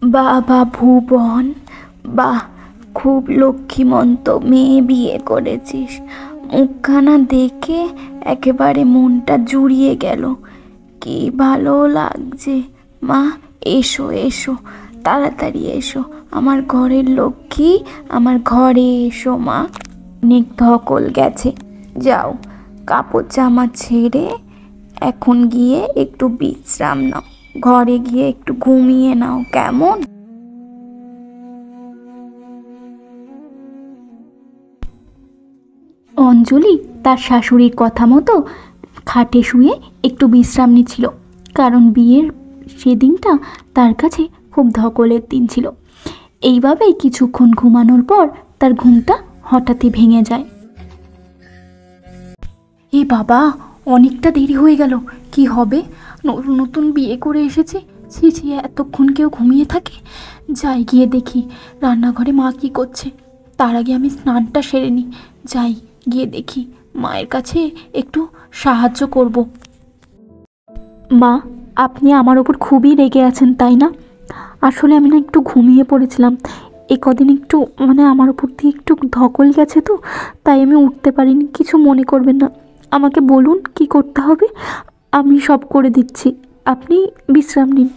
বাবা ভুবন, বাহ, খুব লক্ষ্মীমন্ত মেয়ে বিয়ে করেছিস। মুখখানা দেখে একেবারে মনটা জুড়িয়ে গেল। কি ভালো লাগছে। মা, এসো এসো, তাড়াতাড়ি এসো, আমার ঘরের লক্ষ্মী, আমার ঘরে এসো মা। অনেক ধকল গেছে, যাও কাপড় জামা ছেড়ে এখন গিয়ে একটু বিশ্রাম নাও, ঘরে গিয়ে একটু ঘুমিয়ে নাও, কেমন? অঞ্জলি তার শাশুড়ির কথা মতো খাটে শুয়ে একটু বিশ্রাম নিচ্ছিল, কারণ বিয়ের সেদিনটা তার কাছে খুব ধকলের দিন ছিল। এইভাবেই কিছুক্ষণ ঘুমানোর পর তার ঘুমটা হঠাৎই ভেঙে যায়। এ বাবা, অনেকটা দেরি হয়ে গেল, কি হবে? নতুন বিয়ে করে এসেছে, ছি ছি, এতক্ষণ কেউ ঘুমিয়ে থাকে। যাই গিয়ে দেখি রান্নাঘরে মা কি করছে। তার আগে আমি স্নানটা সেরে নিই। যাই গিয়ে দেখি, মায়ের কাছে একটু সাহায্য করব। মা, আপনি আমার ওপর খুবই রেগে আছেন তাই না? আসলে আমি না একটু ঘুমিয়ে পড়েছিলাম। কদিন একটু আমার ওপর দিয়ে একটু ধকল গেছে তো, তাই আমি উঠতে পারিনি। কিছু মনে করবেন না, আমাকে বলুন কি করতে হবে, আমি সব করে দিচ্ছি, আপনি বিশ্রাম নিন।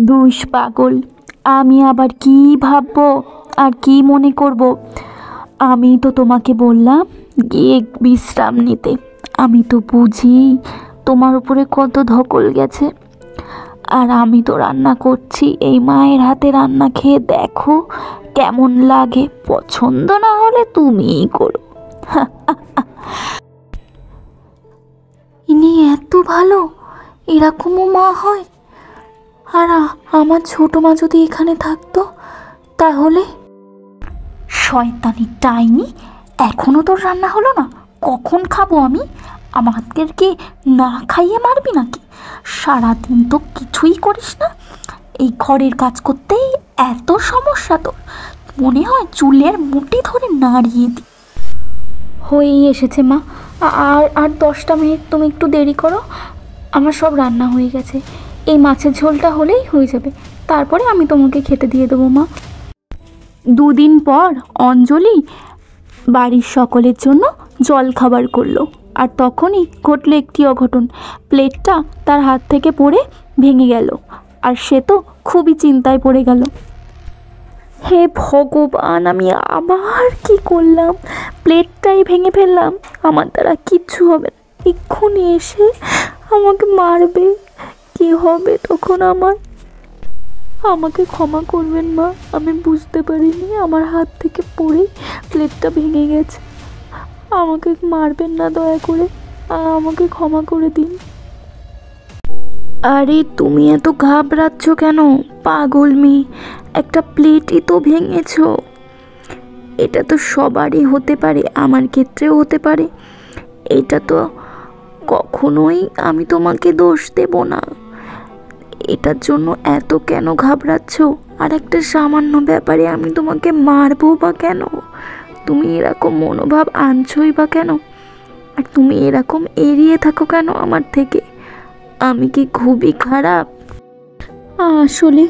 দুষ পাগল, আমি আবার কি ভাববো আর কি মনে করব? আমি তো তোমাকে বললাম গিয়ে বিশ্রাম নিতে। আমি তো বুঝি তোমার উপরে কত ধকল গেছে। আর আমি তো রান্না করছি, এই মায়ের হাতে রান্না খেয়ে দেখো কেমন লাগে। পছন্দ না হলে তুমিই করো। ইনি এত ভালো, এরকমও মা হয়? আর আমার ছোট মা যদি এখানে থাকতো তাহলে? শয়তানি ডাইনি, এখনো তোর রান্না হলো না? কখন খাবো আমি? আমাদেরকে না খাইয়ে মারবি নাকি? সারাদিন তো কিছুই করিস না, এই ঘরের কাজ করতেই এত সমস্যা তোর। মনে হয় চুলের মুঠি ধরে নাড়িয়ে দি। হয়েই এসেছে মা, আর আর 10টা মিনিট তুমি একটু দেরি করো, আমার সব রান্না হয়ে গেছে। এই মাছের ঝোলটা হলেই হয়ে যাবে, তারপরে আমি তোমাকে খেতে দিয়ে দেবো মা। 2 দিন পর অঞ্জলি বাড়ির সকলের জন্য জল খাবার করলো, আর তখনই ঘটলো একটি অঘটন। প্লেটটা তার হাত থেকে পড়ে ভেঙে গেল, আর সে তো খুবই চিন্তায় পড়ে গেল। হে ভগবান, আমি আবার কি করলাম? প্লেটটাই ভেঙে ফেললাম, আমার দ্বারা কিচ্ছু হবে না। এক্ষুনি এসে আমাকে মারবে, কি হবে তখন আমার? আমাকে ক্ষমা করবেন মা, আমি বুঝতে পারিনি আমার হাত থেকে পড়ে প্লেটটা ভেঙে গেছে। আমাকে মারবেন না দয়া করে, আমাকে ক্ষমা করে দিন। আরে তুমি এত ঘাবড়াচ্ছ কেন পাগল মেয়ে? একটা প্লেটই তো ভেঙেছ, এটা তো সবারই হতে পারে, আমার ক্ষেত্রেও হতে পারে। এটা তো কখনোই আমি তোমাকে দোষ দেব না, এটার জন্য এত কেন ঘাবড়াচ্ছ? আর একটা সামান্য ব্যাপারে আমি তোমাকে মারবো বা কেন? তুমি এরকম মনোভাব আনছই বা কেন? আর তুমি এরকম এড়িয়ে থাকো কেন আমার থেকে? আমি কি খুবই খারাপ? আসলে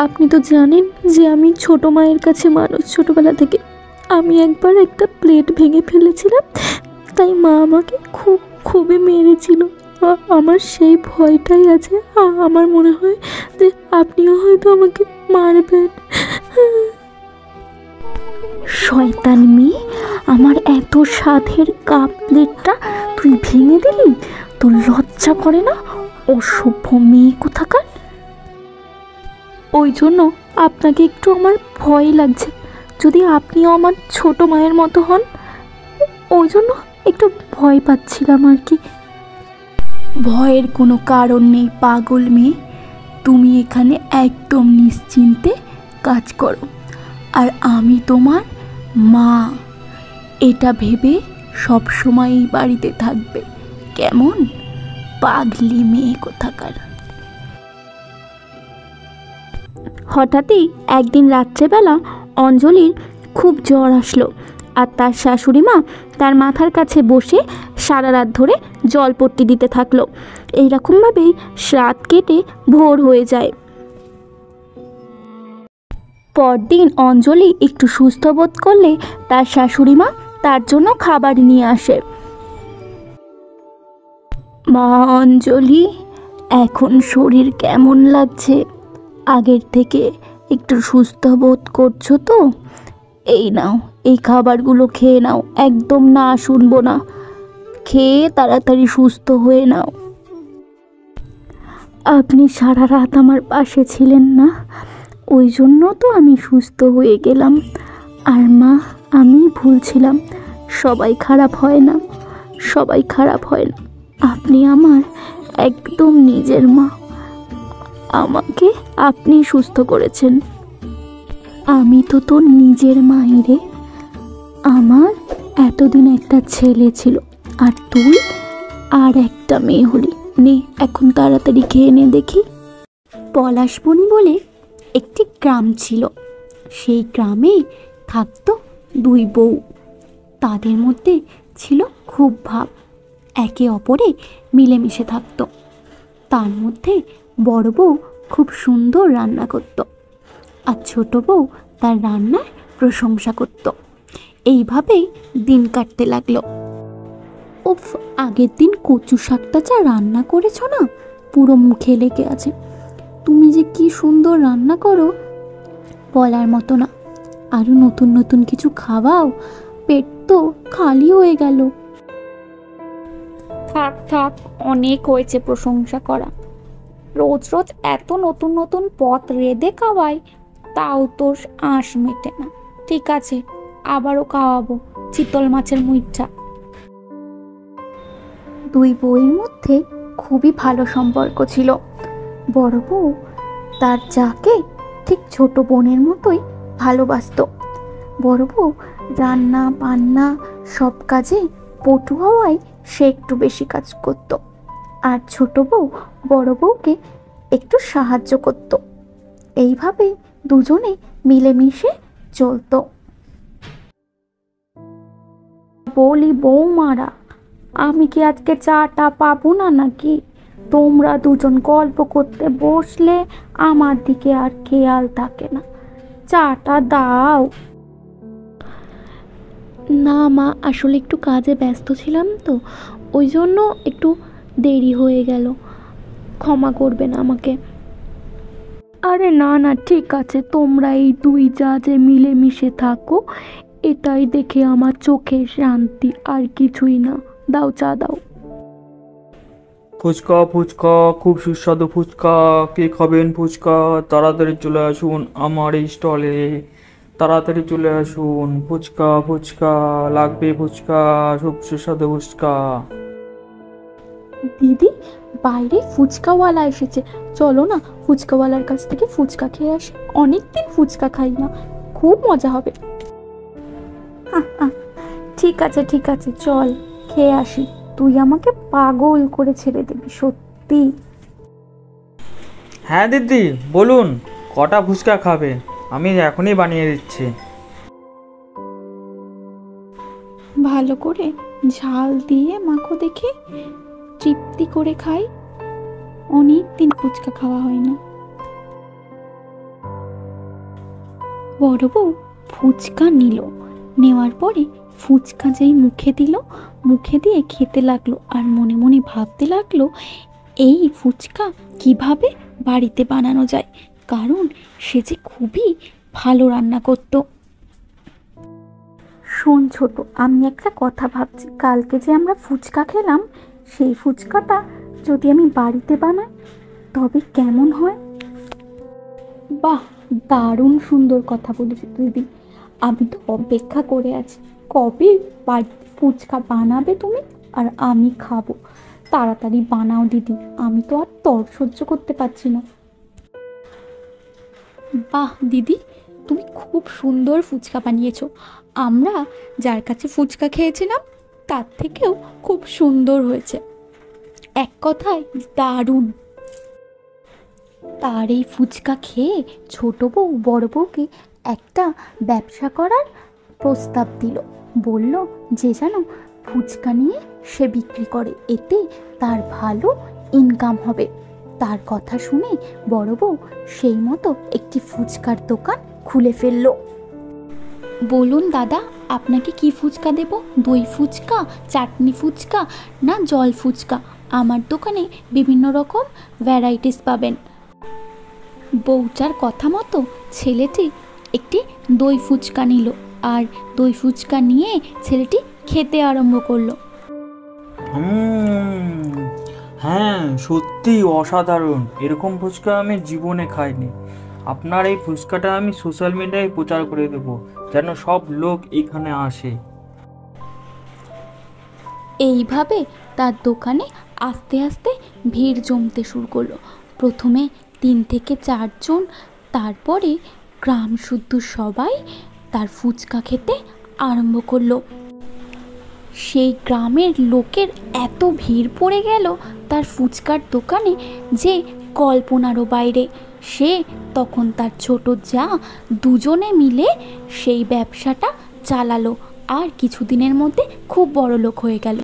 আপনি তো জানেন যে আমি ছোট মায়ের কাছে মানুষ ছোটবেলা থেকে। আমি একবার একটা প্লেট ভেঙে ফেলেছিলাম, তাই মা আমাকে খুবই মেরেছিল। আমার সেই ভয়টাই আছে। আমার মনে হয় যে আপনিও হয়তো আমাকে মারবেন। শয়তান মেয়ে, আমার এত স্বাদের কাপ প্লেটটা তুই ভেঙে দিলি? তোর লজ্জা করে না? অসভ্য মেয়ে কোথাকার। ওই জন্য আপনাকে একটু আমার ভয় লাগছে, যদি আপনিও আমার ছোট মায়ের মতো হন, ওই জন্য একটু ভয় পাচ্ছিলাম আর কি। ভয়ের কোনো কারণ নেই পাগল মেয়ে, তুমি এখানে একদম নিশ্চিন্তে কাজ করো, আর আমি তোমার মা, এটা ভেবে সবসময় এই বাড়িতে থাকবে, কেমন? পাগলি মেয়ে কোথাকার। হঠাৎই একদিন রাত্রেবেলা অঞ্জলির খুব জ্বর আসলো, আর তার শাশুড়ি মা তার মাথার কাছে বসে সারা রাত ধরে জলপট্টি দিতে থাকলো। এইরকমভাবেই রাত কেটে ভোর হয়ে যায়। পরদিন অঞ্জলি একটু সুস্থ বোধ করলে তার শাশুড়ি মা তার জন্য খাবার নিয়ে আসে। মা অঞ্জলি, এখন শরীর কেমন লাগছে? আগের থেকে একটু সুস্থ বোধ করছো তো? এই নাও, এই খাবারগুলো খেয়ে নাও, একদম না শুনবো না, খেয়ে তাড়াতাড়ি সুস্থ হয়ে নাও। আপনি সারা রাত আমার পাশে ছিলেন না, ওই জন্য তো আমি সুস্থ হয়ে গেলাম। আর মা, আমি ভুল ছিলাম, সবাই খারাপ হয় না, সবাই খারাপ হয় না। আপনি আমার একদম নিজের মা, আমাকে আপনি সুস্থ করেছেন। আমি তো তোর নিজের মাই রে। আমার এতদিন একটা ছেলে ছিল, আর তুই আর একটা মেয়ে হলি। নে, এখন তাড়াতাড়ি খেয়ে নে দেখি। পলাশবনি বলে একটি গ্রাম ছিল। সেই গ্রামে থাকতো দুই বউ। তাদের মধ্যে ছিল খুব ভাব, একে অপরে মিলেমিশে থাকতো। তার মধ্যে বড় বউ খুব সুন্দর রান্না করত, আর ছোট বউ তার রান্নার প্রশংসা করত। এইভাবেই দিন কাটতে লাগলো। উফ, আগের দিন কচু শাকটা যা রান্না করেছো না, পুরো মুখে লেগে আছে। তুমি যে কি সুন্দর রান্না করো, বলার মতো না। আরও নতুন নতুন কিছু খাওয়াও, পেট তো খালি হয়ে গেল। থাক থাক, অনেক হয়েছে প্রশংসা করা। রোজ রোজ এত নতুন নতুন পদ রেঁধে খাওয়াই, তাও তোর আঁশ মেটে না। ঠিক আছে, আবারও খাওয়াবো চিতল মাছের মুইঠা। দুই বউয়ের মধ্যে খুবই ভালো সম্পর্ক ছিল। বড় বউ তার যাকে ঠিক ছোট বোনের মতোই ভালোবাসত। বড় বউ রান্না বান্না সব কাজে পটু হওয়ায় সে একটু বেশি কাজ করত, আর ছোট বউ বড় বউকে একটু সাহায্য করত। এইভাবে দুজনে মিলেমিশে চলতো। বলি বৌমারা, আমি কি আজকে চাটা পাবো না নাকি? তোমরা দুজন গল্প করতে বসলে আমার দিকে আর খেয়াল থাকে না। চাটা দাও। না মা, আসলে একটু কাজে ব্যস্ত ছিলাম তো, ওই জন্য একটু দেরি হয়ে গেল, ক্ষমা করবেন আমাকে। আরে না না, ঠিক আছে, তোমরা এই দুই যা যে মিলেমিশে থাকো, এটাই দেখে আমার চোখে শান্তি, আর কিছুই না। দাও, চা দাও। ফুচকা ফুচকা, খুব সুস্বাদু ফুচকা। কে খাবেন ফুচকা? তাড়াতাড়ি চলে আসুন আমার এই স্টলে, তাড়াতাড়ি চলে আসুন। ফুচকা ফুচকা লাগবে, ফুচকা, খুব সুস্বাদু ফুচকা। দিদি, বাইরে ফুচকাওয়ালা এসেছে, চলো না ফুচকাওয়ালার কাছ থেকে ফুচকা খেয়ে আসি। অনেকদিন ফুচকা খাই না, খুব মজা হবে। ঠিক আছে ঠিক আছে, চল খেয়ে আসি। তুই আমাকে পাগল করে ছেড়ে দিবি, সত্যি। হ্যাঁ দিদি, বলুন কটা ফুচকা খাবেন? আমি এখনই বানিয়ে দিচ্ছি। ভালো করে ঝাল দিয়ে মাখো দেখে, তৃপ্তি করে খাই। অনেক দিন ফুচকা খাওয়া হয় না। বড় বউ ফুচকা নিল, নেওয়ার পরে ফুচকা যেই মুখে দিল, মুখে দিয়ে খেতে লাগলো, আর মনে মনে ভাবতে লাগলো এই ফুচকা কিভাবে বাড়িতে বানানো যায়, কারণ সে যে খুবই ভালো রান্না করতো। শোন ছোট, আমি একটা কথা ভাবছি, কালকে যে আমরা ফুচকা খেলাম, সেই ফুচকাটা যদি আমি বাড়িতে বানাই তবে কেমন হয়? বাহ, দারুণ সুন্দর কথা বলেছি দিদি। আমি তো অপেক্ষা করে আছি, কবে বাড়িতে ফুচকা বানাবে তুমি, আর আমি খাবো। তাড়াতাড়ি বানাও দিদি, আমি তো আর তর সহ্য করতে পারছি না। বাহ দিদি, তুমি খুব সুন্দর ফুচকা বানিয়েছো। আমরা যার কাছে ফুচকা খেয়েছিলাম তার থেকেও খুব সুন্দর হয়েছে, এক কথায় দারুণ। তার এই ফুচকা খেয়ে ছোট বউ বড় বউকে একটা ব্যবসা করার প্রস্তাব দিল। বলল যে যেন ফুচকা নিয়ে সে বিক্রি করে, এতে তার ভালো ইনকাম হবে। তার কথা শুনে বড় বউ সেই মতো একটি ফুচকার দোকান খুলে ফেললো। বলুন দাদা, আপনাকে কি ফুচকা দেব? দই ফুচকা, চাটনি ফুচকা, না জল ফুচকা? আমার দোকানে বিভিন্ন রকম ভ্যারাইটিস পাবেন। বউটার কথা মতো ছেলেটি একটি দই ফুচকা নিল, আর দই ফুচকা নিয়ে ছেলেটি খেতে আরম্ভ করলো। হ্যাঁ, সত্যি অসাধারণ। এরকম ফুচকা আমি জীবনে খাইনি। আপনার এই ফুচকাটা আমি সোশ্যাল মিডিয়ায় প্রচার করে দেবো, যেন সব লোক এখানে আসে। এইভাবে তার দোকানে আস্তে আস্তে ভিড় জমতে শুরু করলো। প্রথমে 3 থেকে 4 জন, তারপরে গ্রাম শুদ্ধ সবাই তার ফুচকা খেতে আরম্ভ করলো। সেই গ্রামের লোকের এত ভিড় পড়ে গেল তার ফুচকার দোকানে যে কল্পনারও বাইরে। সে তখন তার ছোট যা দুজনে মিলে সেই ব্যবসাটা চালালো, আর কিছুদিনের মধ্যে খুব বড় লোক হয়ে গেল।